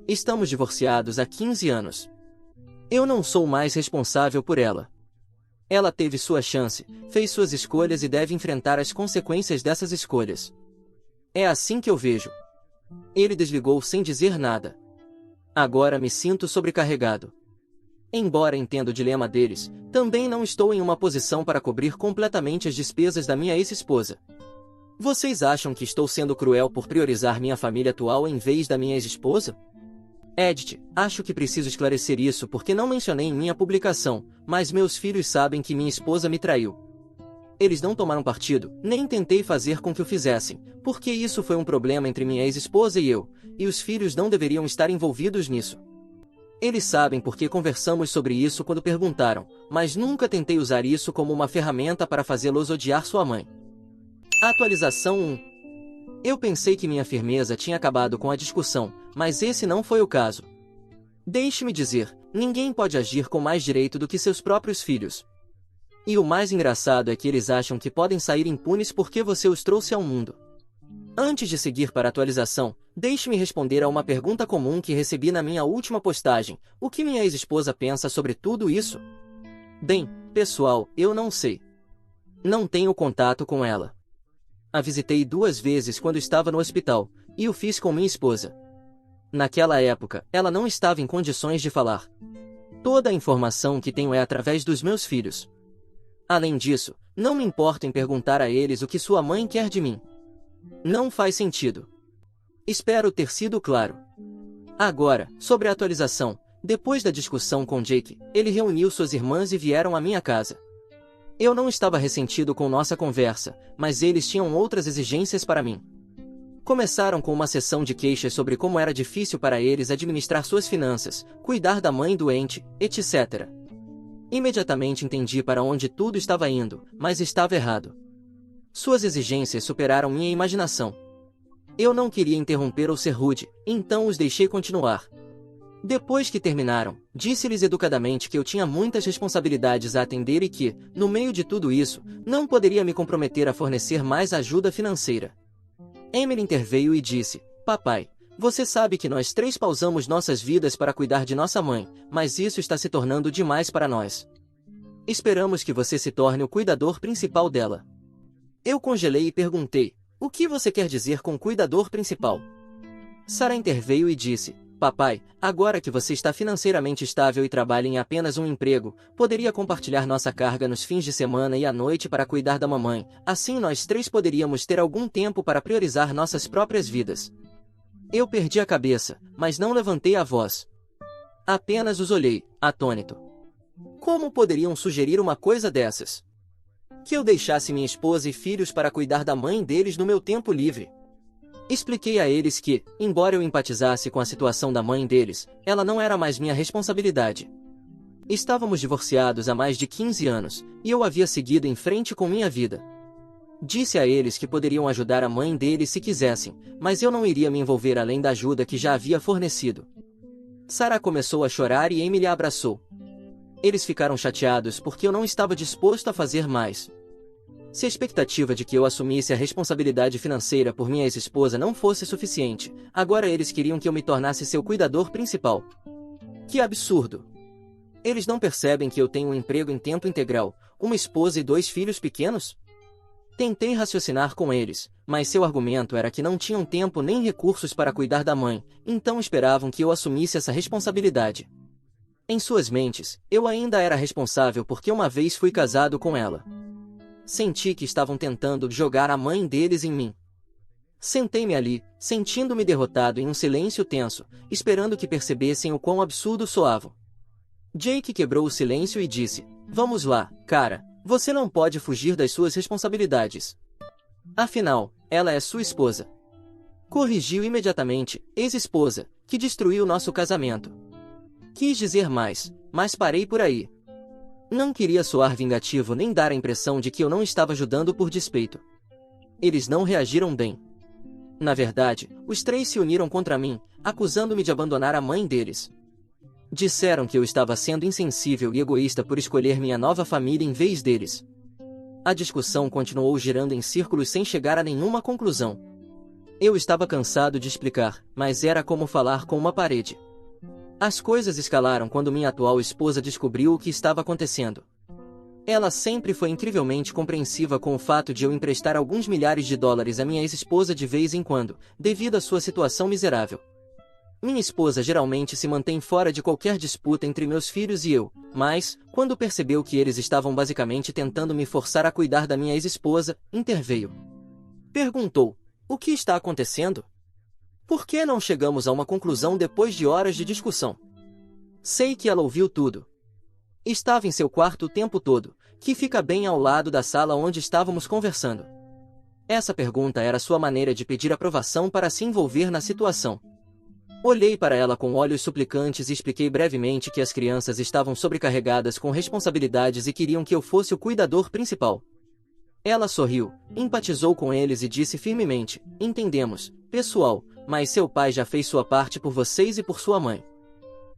Estamos divorciados há 15 anos. Eu não sou mais responsável por ela. Ela teve sua chance, fez suas escolhas e deve enfrentar as consequências dessas escolhas. É assim que eu vejo. Ele desligou sem dizer nada. Agora me sinto sobrecarregado. Embora entenda o dilema deles, também não estou em uma posição para cobrir completamente as despesas da minha ex-esposa. Vocês acham que estou sendo cruel por priorizar minha família atual em vez da minha ex-esposa? Edith, acho que preciso esclarecer isso porque não mencionei em minha publicação, mas meus filhos sabem que minha esposa me traiu. Eles não tomaram partido, nem tentei fazer com que o fizessem, porque isso foi um problema entre minha ex-esposa e eu, e os filhos não deveriam estar envolvidos nisso. Eles sabem porque conversamos sobre isso quando perguntaram, mas nunca tentei usar isso como uma ferramenta para fazê-los odiar sua mãe. Atualização 1. Eu pensei que minha firmeza tinha acabado com a discussão, mas esse não foi o caso. Deixe-me dizer, ninguém pode agir com mais direito do que seus próprios filhos. E o mais engraçado é que eles acham que podem sair impunes porque você os trouxe ao mundo. Antes de seguir para a atualização, deixe-me responder a uma pergunta comum que recebi na minha última postagem: o que minha ex-esposa pensa sobre tudo isso? Bem, pessoal, eu não sei. Não tenho contato com ela. A visitei 2 vezes quando estava no hospital, e o fiz com minha esposa. Naquela época, ela não estava em condições de falar. Toda a informação que tenho é através dos meus filhos. Além disso, não me importo em perguntar a eles o que sua mãe quer de mim. Não faz sentido. Espero ter sido claro. Agora, sobre a atualização, depois da discussão com Jake, ele reuniu suas irmãs e vieram à minha casa. Eu não estava ressentido com nossa conversa, mas eles tinham outras exigências para mim. Começaram com uma sessão de queixas sobre como era difícil para eles administrar suas finanças, cuidar da mãe doente, etc. Imediatamente entendi para onde tudo estava indo, mas estava errado. Suas exigências superaram minha imaginação. Eu não queria interromper ou ser rude, então os deixei continuar. Depois que terminaram, disse-lhes educadamente que eu tinha muitas responsabilidades a atender e que, no meio de tudo isso, não poderia me comprometer a fornecer mais ajuda financeira. Emily interveio e disse: Papai, você sabe que nós três pausamos nossas vidas para cuidar de nossa mãe, mas isso está se tornando demais para nós. Esperamos que você se torne o cuidador principal dela. Eu congelei e perguntei: o que você quer dizer com cuidador principal? Sarah interveio e disse: Papai, agora que você está financeiramente estável e trabalha em apenas um emprego, poderia compartilhar nossa carga nos fins de semana e à noite para cuidar da mamãe, assim nós três poderíamos ter algum tempo para priorizar nossas próprias vidas. Eu perdi a cabeça, mas não levantei a voz. Apenas os olhei, atônito. Como poderiam sugerir uma coisa dessas? Que eu deixasse minha esposa e filhos para cuidar da mãe deles no meu tempo livre. Expliquei a eles que, embora eu empatizasse com a situação da mãe deles, ela não era mais minha responsabilidade. Estávamos divorciados há mais de 15 anos, e eu havia seguido em frente com minha vida. Disse a eles que poderiam ajudar a mãe deles se quisessem, mas eu não iria me envolver além da ajuda que já havia fornecido. Sarah começou a chorar e Emily a abraçou. Eles ficaram chateados porque eu não estava disposto a fazer mais. Se a expectativa de que eu assumisse a responsabilidade financeira por minha ex-esposa não fosse suficiente, agora eles queriam que eu me tornasse seu cuidador principal. Que absurdo! Eles não percebem que eu tenho um emprego em tempo integral, uma esposa e 2 filhos pequenos? Tentei raciocinar com eles, mas seu argumento era que não tinham tempo nem recursos para cuidar da mãe, então esperavam que eu assumisse essa responsabilidade. Em suas mentes, eu ainda era responsável porque uma vez fui casado com ela. Senti que estavam tentando jogar a mãe deles em mim. Sentei-me ali, sentindo-me derrotado em um silêncio tenso, esperando que percebessem o quão absurdo soava. Jake quebrou o silêncio e disse: Vamos lá, cara, você não pode fugir das suas responsabilidades. Afinal, ela é sua esposa. Corrigiu imediatamente, ex-esposa, que destruiu nosso casamento. Quis dizer mais, mas parei por aí. Não queria soar vingativo nem dar a impressão de que eu não estava ajudando por despeito. Eles não reagiram bem. Na verdade, os 3 se uniram contra mim, acusando-me de abandonar a mãe deles. Disseram que eu estava sendo insensível e egoísta por escolher minha nova família em vez deles. A discussão continuou girando em círculos sem chegar a nenhuma conclusão. Eu estava cansado de explicar, mas era como falar com uma parede. As coisas escalaram quando minha atual esposa descobriu o que estava acontecendo. Ela sempre foi incrivelmente compreensiva com o fato de eu emprestar alguns milhares de dólares à minha ex-esposa de vez em quando, devido à sua situação miserável. Minha esposa geralmente se mantém fora de qualquer disputa entre meus filhos e eu, mas, quando percebeu que eles estavam basicamente tentando me forçar a cuidar da minha ex-esposa, interveio. Perguntou: o que está acontecendo? Por que não chegamos a uma conclusão depois de horas de discussão? Sei que ela ouviu tudo. Estava em seu quarto o tempo todo, que fica bem ao lado da sala onde estávamos conversando. Essa pergunta era sua maneira de pedir aprovação para se envolver na situação. Olhei para ela com olhos suplicantes e expliquei brevemente que as crianças estavam sobrecarregadas com responsabilidades e queriam que eu fosse o cuidador principal. Ela sorriu, empatizou com eles e disse firmemente: entendemos, pessoal, mas seu pai já fez sua parte por vocês e por sua mãe.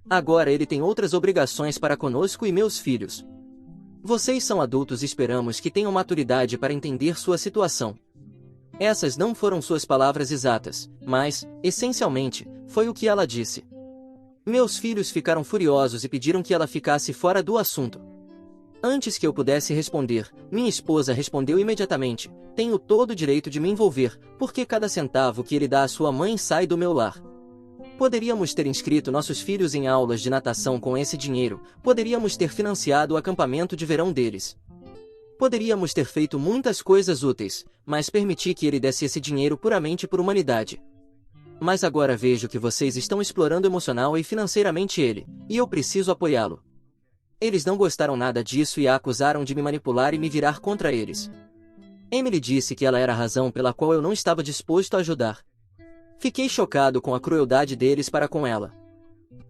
Agora ele tem outras obrigações para conosco e meus filhos. Vocês são adultos e esperamos que tenham maturidade para entender sua situação. Essas não foram suas palavras exatas, mas, essencialmente, foi o que ela disse. Meus filhos ficaram furiosos e pediram que ela ficasse fora do assunto. Antes que eu pudesse responder, minha esposa respondeu imediatamente: tenho todo o direito de me envolver, porque cada centavo que ele dá à sua mãe sai do meu lar. Poderíamos ter inscrito nossos filhos em aulas de natação com esse dinheiro, poderíamos ter financiado o acampamento de verão deles. Poderíamos ter feito muitas coisas úteis, mas permiti que ele desse esse dinheiro puramente por humanidade. Mas agora vejo que vocês estão explorando emocional e financeiramente ele, e eu preciso apoiá-lo. Eles não gostaram nada disso e a acusaram de me manipular e me virar contra eles. Emily disse que ela era a razão pela qual eu não estava disposto a ajudar. Fiquei chocado com a crueldade deles para com ela.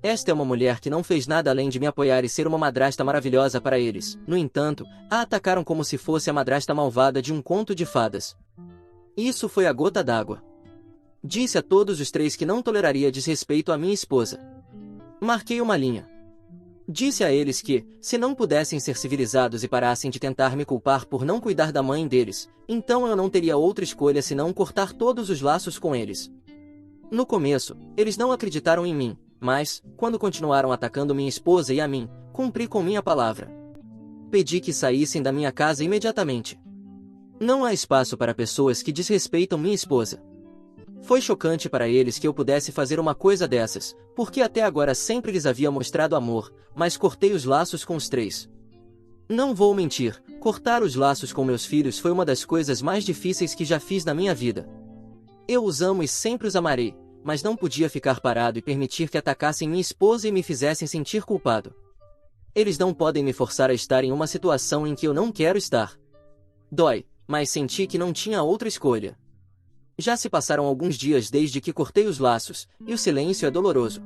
Esta é uma mulher que não fez nada além de me apoiar e ser uma madrasta maravilhosa para eles. No entanto, a atacaram como se fosse a madrasta malvada de um conto de fadas. Isso foi a gota d'água. Disse a todos os 3 que não toleraria desrespeito à minha esposa. Marquei uma linha. Disse a eles que, se não pudessem ser civilizados e parassem de tentar me culpar por não cuidar da mãe deles, então eu não teria outra escolha senão cortar todos os laços com eles. No começo, eles não acreditaram em mim, mas, quando continuaram atacando minha esposa e a mim, cumpri com minha palavra. Pedi que saíssem da minha casa imediatamente. Não há espaço para pessoas que desrespeitam minha esposa. Foi chocante para eles que eu pudesse fazer uma coisa dessas, porque até agora sempre lhes havia mostrado amor, mas cortei os laços com os três. Não vou mentir, cortar os laços com meus filhos foi uma das coisas mais difíceis que já fiz na minha vida. Eu os amo e sempre os amarei, mas não podia ficar parado e permitir que atacassem minha esposa e me fizessem sentir culpado. Eles não podem me forçar a estar em uma situação em que eu não quero estar. Dói, mas senti que não tinha outra escolha. Já se passaram alguns dias desde que cortei os laços, e o silêncio é doloroso.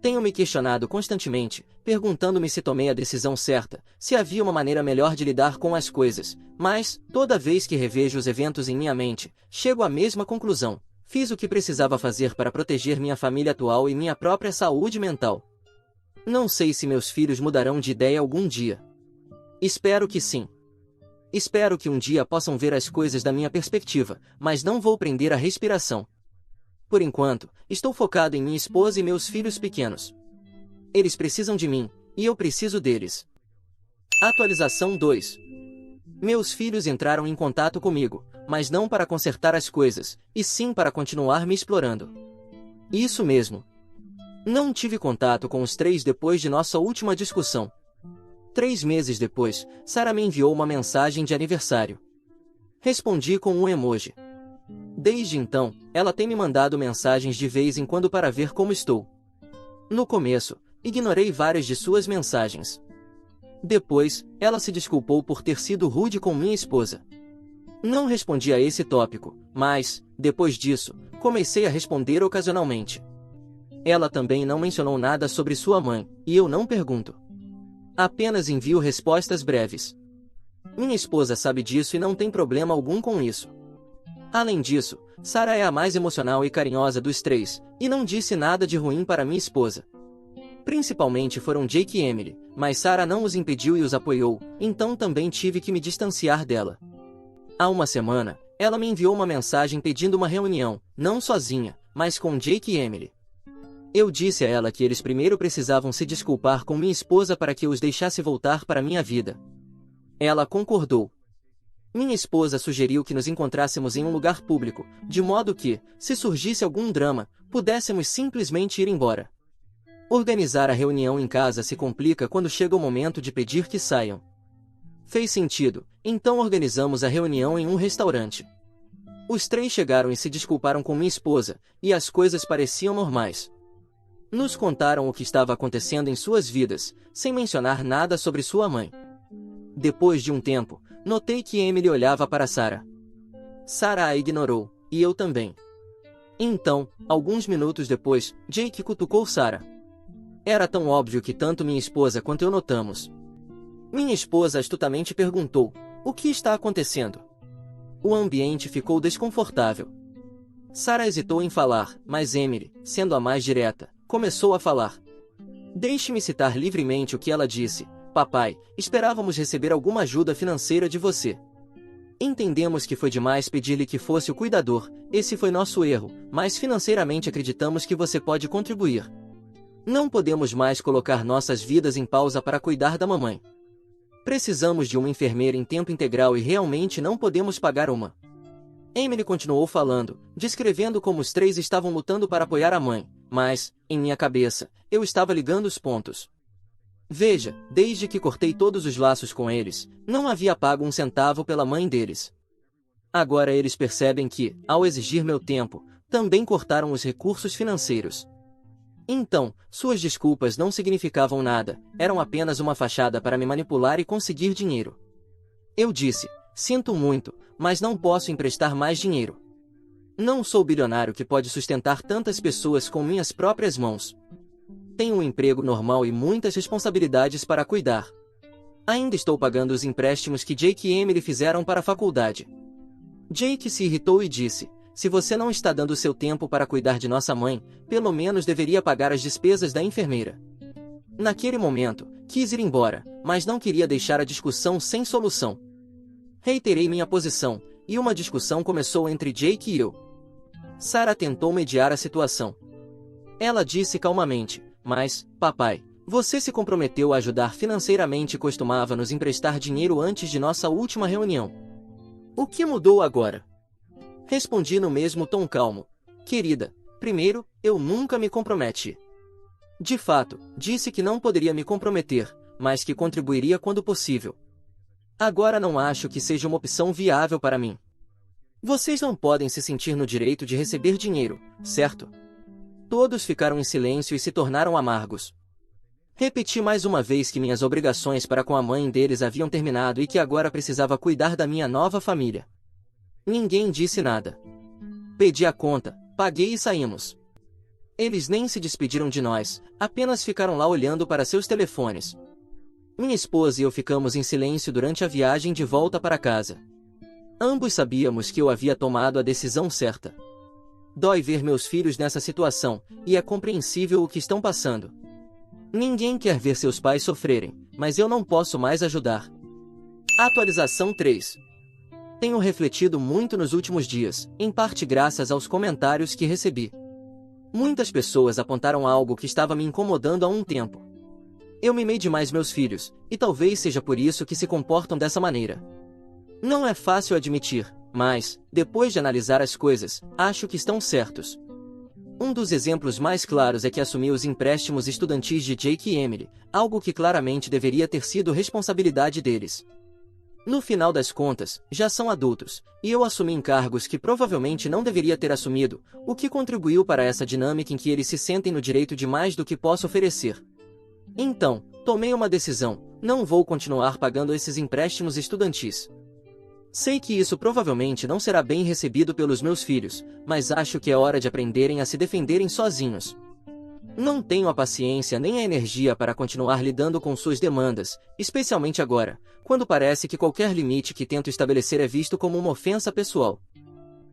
Tenho me questionado constantemente, perguntando-me se tomei a decisão certa, se havia uma maneira melhor de lidar com as coisas, mas, toda vez que revejo os eventos em minha mente, chego à mesma conclusão: fiz o que precisava fazer para proteger minha família atual e minha própria saúde mental. Não sei se meus filhos mudarão de ideia algum dia. Espero que sim. Espero que um dia possam ver as coisas da minha perspectiva, mas não vou prender a respiração. Por enquanto, estou focado em minha esposa e meus filhos pequenos. Eles precisam de mim, e eu preciso deles. Atualização 2. Meus filhos entraram em contato comigo, mas não para consertar as coisas, e sim para continuar me explorando. Isso mesmo. Não tive contato com os três depois de nossa última discussão. 3 meses depois, Sarah me enviou uma mensagem de aniversário. Respondi com um emoji. Desde então, ela tem me mandado mensagens de vez em quando para ver como estou. No começo, ignorei várias de suas mensagens. Depois, ela se desculpou por ter sido rude com minha esposa. Não respondi a esse tópico, mas, depois disso, comecei a responder ocasionalmente. Ela também não mencionou nada sobre sua mãe, e eu não pergunto. Apenas envio respostas breves. Minha esposa sabe disso e não tem problema algum com isso. Além disso, Sarah é a mais emocional e carinhosa dos três, e não disse nada de ruim para minha esposa. Principalmente foram Jake e Emily, mas Sarah não os impediu e os apoiou, então também tive que me distanciar dela. Há uma semana, ela me enviou uma mensagem pedindo uma reunião, não sozinha, mas com Jake e Emily. Eu disse a ela que eles primeiro precisavam se desculpar com minha esposa para que eu os deixasse voltar para minha vida. Ela concordou. Minha esposa sugeriu que nos encontrássemos em um lugar público, de modo que, se surgisse algum drama, pudéssemos simplesmente ir embora. Organizar a reunião em casa se complica quando chega o momento de pedir que saiam. Fez sentido, então organizamos a reunião em um restaurante. Os três chegaram e se desculparam com minha esposa, e as coisas pareciam normais. Nos contaram o que estava acontecendo em suas vidas, sem mencionar nada sobre sua mãe. Depois de um tempo, notei que Emily olhava para Sarah. Sarah a ignorou, e eu também. Então, alguns minutos depois, Jake cutucou Sarah. Era tão óbvio que tanto minha esposa quanto eu notamos. Minha esposa astutamente perguntou: "O que está acontecendo?" O ambiente ficou desconfortável. Sarah hesitou em falar, mas Emily, sendo a mais direta, começou a falar. Deixe-me citar livremente o que ela disse: "Papai, esperávamos receber alguma ajuda financeira de você. Entendemos que foi demais pedir-lhe que fosse o cuidador, esse foi nosso erro, mas financeiramente acreditamos que você pode contribuir. Não podemos mais colocar nossas vidas em pausa para cuidar da mamãe. Precisamos de uma enfermeira em tempo integral e realmente não podemos pagar uma." Emily continuou falando, descrevendo como os três estavam lutando para apoiar a mãe, mas, em minha cabeça, eu estava ligando os pontos. Veja, desde que cortei todos os laços com eles, não havia pago um centavo pela mãe deles. Agora eles percebem que, ao exigir meu tempo, também cortaram os recursos financeiros. Então, suas desculpas não significavam nada, eram apenas uma fachada para me manipular e conseguir dinheiro. Eu disse: "Sinto muito, mas não posso emprestar mais dinheiro. Não sou bilionário que pode sustentar tantas pessoas com minhas próprias mãos. Tenho um emprego normal e muitas responsabilidades para cuidar. Ainda estou pagando os empréstimos que Jake e Emily fizeram para a faculdade." Jake se irritou e disse: "Se você não está dando seu tempo para cuidar de nossa mãe, pelo menos deveria pagar as despesas da enfermeira." Naquele momento, quis ir embora, mas não queria deixar a discussão sem solução. Reiterei minha posição, e uma discussão começou entre Jake e eu. Sarah tentou mediar a situação. Ela disse calmamente, mas, papai, você se comprometeu a ajudar financeiramente e costumava nos emprestar dinheiro antes de nossa última reunião. O que mudou agora? Respondi no mesmo tom calmo. Querida, primeiro, eu nunca me comprometi. De fato, disse que não poderia me comprometer, mas que contribuiria quando possível. Agora não acho que seja uma opção viável para mim. Vocês não podem se sentir no direito de receber dinheiro, certo? Todos ficaram em silêncio e se tornaram amargos. Repeti mais uma vez que minhas obrigações para com a mãe deles haviam terminado e que agora precisava cuidar da minha nova família. Ninguém disse nada. Pedi a conta, paguei e saímos. Eles nem se despediram de nós, apenas ficaram lá olhando para seus telefones. Minha esposa e eu ficamos em silêncio durante a viagem de volta para casa. Ambos sabíamos que eu havia tomado a decisão certa. Dói ver meus filhos nessa situação, e é compreensível o que estão passando. Ninguém quer ver seus pais sofrerem, mas eu não posso mais ajudar. Atualização 3. Tenho refletido muito nos últimos dias, em parte graças aos comentários que recebi. Muitas pessoas apontaram algo que estava me incomodando há um tempo. Eu mimei demais meus filhos, e talvez seja por isso que se comportam dessa maneira. Não é fácil admitir, mas, depois de analisar as coisas, acho que estão certos. Um dos exemplos mais claros é que assumi os empréstimos estudantis de Jake e Emily, algo que claramente deveria ter sido responsabilidade deles. No final das contas, já são adultos, e eu assumi encargos que provavelmente não deveria ter assumido, o que contribuiu para essa dinâmica em que eles se sentem no direito de mais do que posso oferecer. Então, tomei uma decisão: não vou continuar pagando esses empréstimos estudantis. Sei que isso provavelmente não será bem recebido pelos meus filhos, mas acho que é hora de aprenderem a se defenderem sozinhos. Não tenho a paciência nem a energia para continuar lidando com suas demandas, especialmente agora, quando parece que qualquer limite que tento estabelecer é visto como uma ofensa pessoal.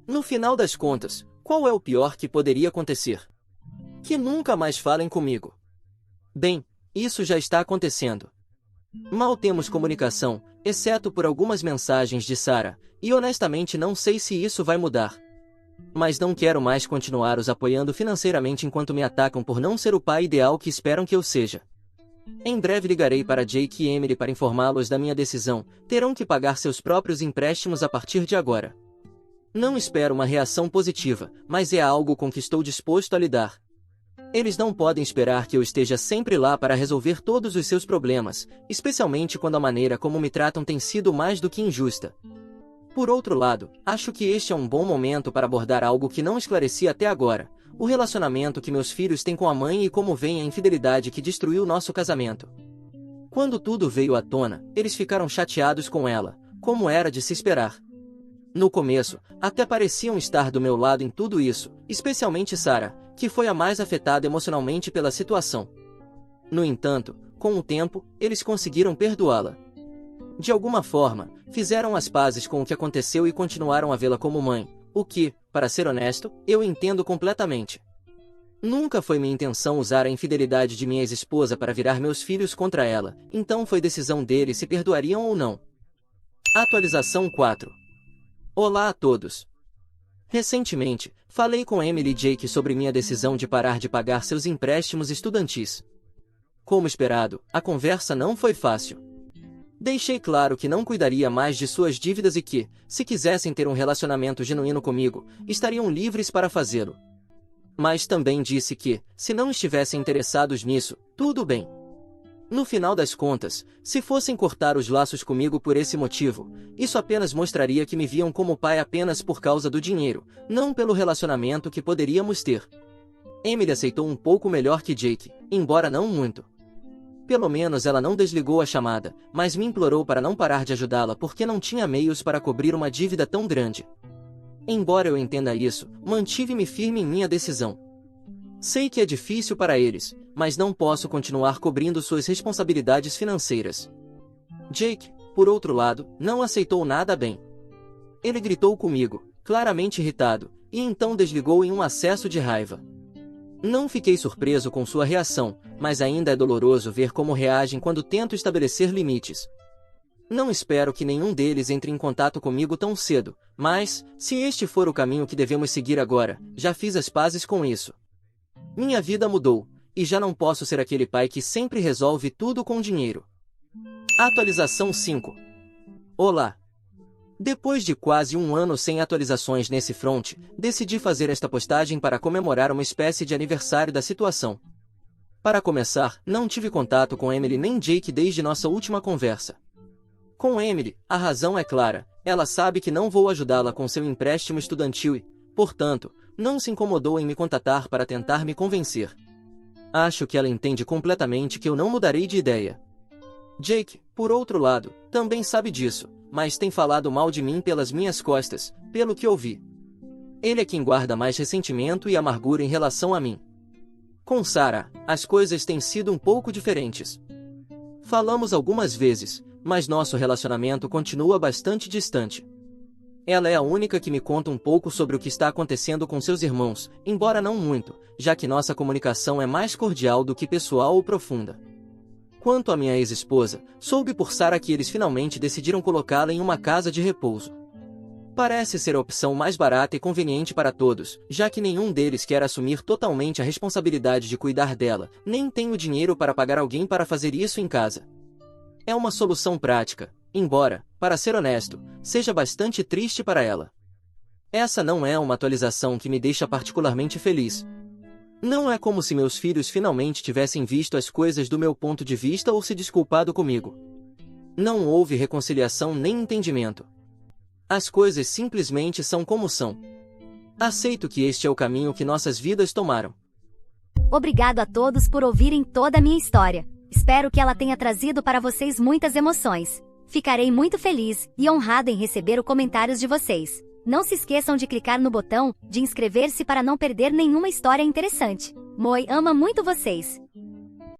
No final das contas, qual é o pior que poderia acontecer? Que nunca mais falem comigo. Bem, isso já está acontecendo. Mal temos comunicação, exceto por algumas mensagens de Sarah, e honestamente não sei se isso vai mudar. Mas não quero mais continuar os apoiando financeiramente enquanto me atacam por não ser o pai ideal que esperam que eu seja. Em breve ligarei para Jake e Emily para informá-los da minha decisão. Terão que pagar seus próprios empréstimos a partir de agora. Não espero uma reação positiva, mas é algo com que estou disposto a lidar. Eles não podem esperar que eu esteja sempre lá para resolver todos os seus problemas, especialmente quando a maneira como me tratam tem sido mais do que injusta. Por outro lado, acho que este é um bom momento para abordar algo que não esclareci até agora: o relacionamento que meus filhos têm com a mãe e como vem a infidelidade que destruiu nosso casamento. Quando tudo veio à tona, eles ficaram chateados com ela, como era de se esperar. No começo, até pareciam estar do meu lado em tudo isso, especialmente Sarah, que foi a mais afetada emocionalmente pela situação. No entanto, com o tempo, eles conseguiram perdoá-la. De alguma forma, fizeram as pazes com o que aconteceu e continuaram a vê-la como mãe, o que, para ser honesto, eu entendo completamente. Nunca foi minha intenção usar a infidelidade de minha ex-esposa para virar meus filhos contra ela, então foi decisão deles se perdoariam ou não. Atualização 4. Olá a todos. Recentemente, falei com Emily e Jake sobre minha decisão de parar de pagar seus empréstimos estudantis. Como esperado, a conversa não foi fácil. Deixei claro que não cuidaria mais de suas dívidas e que, se quisessem ter um relacionamento genuíno comigo, estariam livres para fazê-lo. Mas também disse que, se não estivessem interessados nisso, tudo bem. No final das contas, se fossem cortar os laços comigo por esse motivo, isso apenas mostraria que me viam como pai apenas por causa do dinheiro, não pelo relacionamento que poderíamos ter. Emily aceitou um pouco melhor que Jake, embora não muito. Pelo menos ela não desligou a chamada, mas me implorou para não parar de ajudá-la porque não tinha meios para cobrir uma dívida tão grande. Embora eu entenda isso, mantive-me firme em minha decisão. Sei que é difícil para eles, mas não posso continuar cobrindo suas responsabilidades financeiras. Jake, por outro lado, não aceitou nada bem. Ele gritou comigo, claramente irritado, e então desligou em um acesso de raiva. Não fiquei surpreso com sua reação, mas ainda é doloroso ver como reagem quando tento estabelecer limites. Não espero que nenhum deles entre em contato comigo tão cedo, mas, se este for o caminho que devemos seguir agora, já fiz as pazes com isso. Minha vida mudou, e já não posso ser aquele pai que sempre resolve tudo com dinheiro. Atualização 5. Olá! Depois de quase um ano sem atualizações nesse front, decidi fazer esta postagem para comemorar uma espécie de aniversário da situação. Para começar, não tive contato com Emily nem Jake desde nossa última conversa. Com Emily, a razão é clara, ela sabe que não vou ajudá-la com seu empréstimo estudantil e, portanto, não se incomodou em me contatar para tentar me convencer. Acho que ela entende completamente que eu não mudarei de ideia. Jake, por outro lado, também sabe disso, mas tem falado mal de mim pelas minhas costas, pelo que ouvi. Ele é quem guarda mais ressentimento e amargura em relação a mim. Com Sarah, as coisas têm sido um pouco diferentes. Falamos algumas vezes, mas nosso relacionamento continua bastante distante. Ela é a única que me conta um pouco sobre o que está acontecendo com seus irmãos, embora não muito, já que nossa comunicação é mais cordial do que pessoal ou profunda. Quanto à minha ex-esposa, soube por Sarah que eles finalmente decidiram colocá-la em uma casa de repouso. Parece ser a opção mais barata e conveniente para todos, já que nenhum deles quer assumir totalmente a responsabilidade de cuidar dela, nem tem o dinheiro para pagar alguém para fazer isso em casa. É uma solução prática, embora, para ser honesto, seja bastante triste para ela. Essa não é uma atualização que me deixa particularmente feliz. Não é como se meus filhos finalmente tivessem visto as coisas do meu ponto de vista ou se desculpado comigo. Não houve reconciliação nem entendimento. As coisas simplesmente são como são. Aceito que este é o caminho que nossas vidas tomaram. Obrigado a todos por ouvirem toda a minha história. Espero que ela tenha trazido para vocês muitas emoções. Ficarei muito feliz e honrado em receber os comentários de vocês. Não se esqueçam de clicar no botão de inscrever-se para não perder nenhuma história interessante. Moi ama muito vocês!